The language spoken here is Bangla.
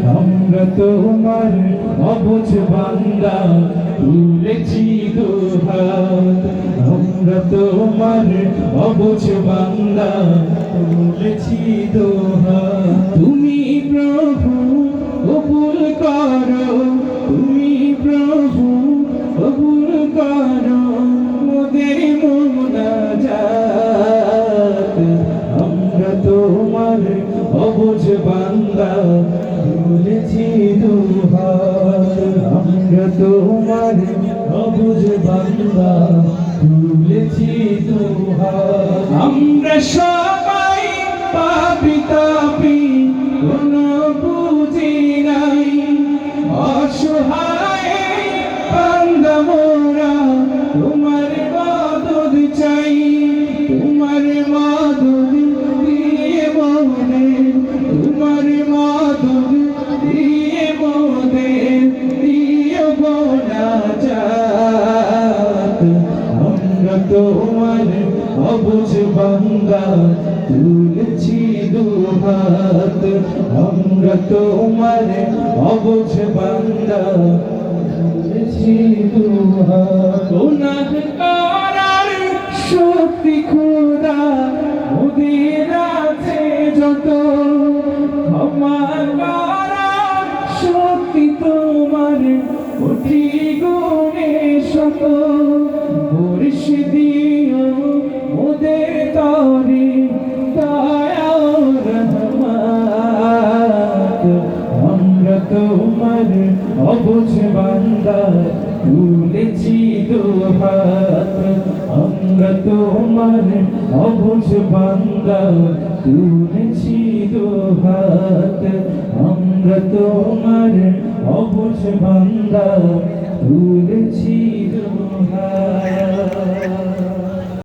আমরা তোমার অবুঝ বান্দা তুলেছি দুহাত আমরা তোমার অবুঝ বান্দা তুলেছি দুহাত তুমি প্রভু কবুল করো তুমি প্রভু কবুল করো মোদের মুনাজাত আমরা তোমার অবুঝ বান্দা তুলেছি দুহাত আমরা তোমার অবুঝ বান্দা তুলেছি দুহাত আমরা সবাই পাপী তাপী কোনো বুঝি নাই অসহায় বান্দা মোরা তোমার মদদ চাই তোমার মদদ দিয়ে মনে তোমার মদদ দিয়ে মনে দিয়ে মোনাজাত আমরা তোমার অবুঝ বান্দা তুলেছি দুহাত আমরা তোমার অবুঝ বান্দা তুলেছি দুহাত গুনাহ করার শক্তি খোদা মোদের আছে যত ক্ষমা করার শক্তি তোমার কোটি গুণে শত বর্ষ দিও মোদের তরে দয়া রহমত আমরা তোমার অবুঝ বান্দা তুলেছি দুহাত আমরা তোমার অবুঝ বান্দা তুলেছি দুহাত আমরা তোমার অবুঝ বান্দা তুলেছি